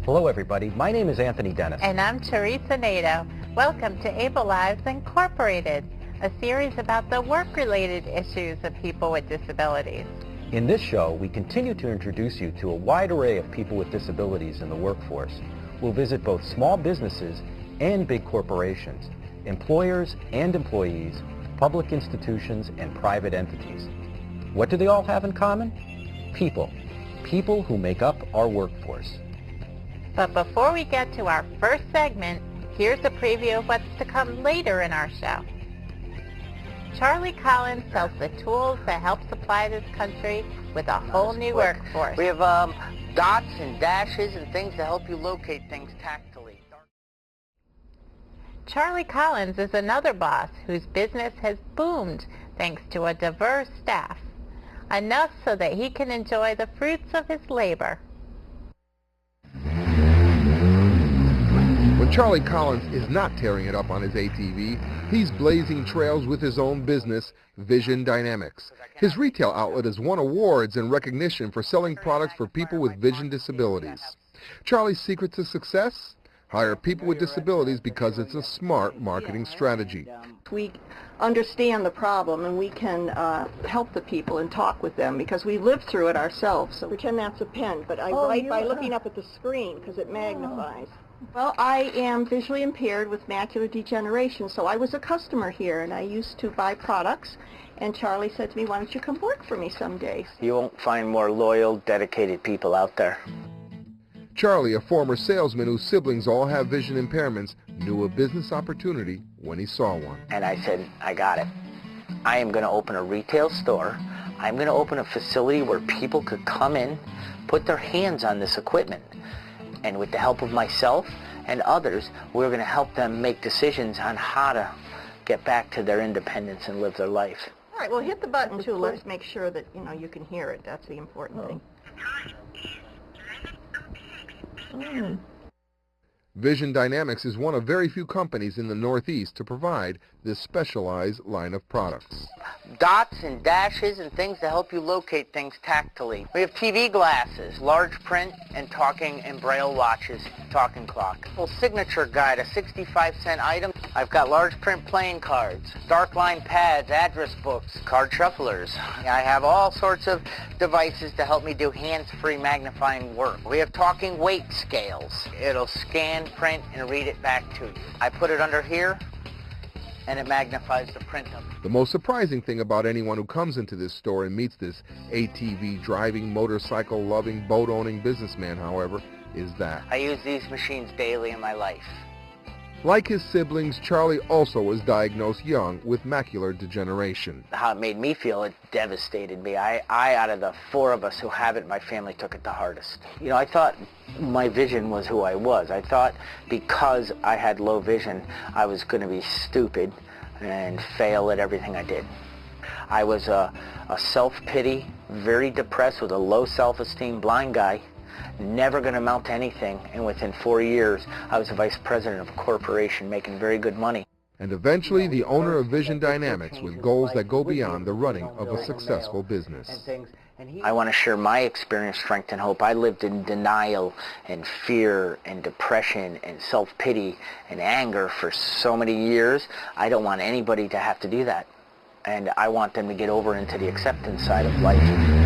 Hello everybody, my name is Anthony Dennis. And I'm Teresa Nato. Welcome to Able Lives Incorporated, a series about the work-related issues of people with disabilities. In this show, we continue to introduce you to a wide array of people with disabilities in the workforce. We'll visit both small businesses and big corporations, employers and employees, public institutions and private entities. What do they all have in common? People. People who make up our workforce. But before we get to our first segment, here's a preview of what's to come later in our show. Charlie Collins sells the tools that help supply this country with a whole new workforce. We have dots and dashes and things to help you locate things tactily. Charlie Collins is another boss whose business has boomed thanks to a diverse staff, enough so that he can enjoy the fruits of his labor. When Charlie Collins is not tearing it up on his ATV, he's blazing trails with his own business, Vision Dynamics. His retail outlet has won awards and recognition for selling products for people with vision disabilities. Charlie's secret to success? Hire people with disabilities because it's a smart marketing strategy. We understand the problem and we can help the people and talk with them because we lived through it ourselves. So pretend that's a pen, but I write by looking up at the screen because it magnifies. Well, I am visually impaired with macular degeneration, so I was a customer here, and I used to buy products, and Charlie said to me, why don't you come work for me someday? You won't find more loyal, dedicated people out there. Charlie, a former salesman whose siblings all have vision impairments, knew a business opportunity when he saw one. And I said, I got it. I am going to open a retail store. I'm going to open a facility where people could come in, put their hands on this equipment. And with the help of myself and others, we're going to help them make decisions on how to get back to their independence and live their life. All right, well, hit the button, too. Let's make sure that, you can hear it. That's the important thing. Vision Dynamics is one of very few companies in the Northeast to provide this specialized line of products. Dots and dashes and things to help you locate things tactily. We have TV glasses, large print, and talking and braille watches, talking clock. A signature guide, a 65-cent item. I've got large print playing cards, dark line pads, address books, card shufflers. I have all sorts of devices to help me do hands-free magnifying work. We have talking weight scales. It'll scan, print, and read it back to you. I put it under here, and it magnifies the print of it. The most surprising thing about anyone who comes into this store and meets this ATV driving, motorcycle loving, boat owning businessman, however, is that I use these machines daily in my life. Like his siblings, Charlie also was diagnosed young with macular degeneration. How it made me feel, it devastated me. I out of the four of us who have it, my family took it the hardest. I thought my vision was who I was. I thought because I had low vision, I was going to be stupid and fail at everything I did. I was a self-pity, very depressed with a low self-esteem blind guy. Never going to amount to anything, and within 4 years, I was the vice president of a corporation making very good money. And eventually the owner of Vision Dynamics with goals that go beyond the running of a successful business. I want to share my experience, strength, and hope. I lived in denial and fear and depression and self-pity and anger for so many years. I don't want anybody to have to do that. And I want them to get over into the acceptance side of life.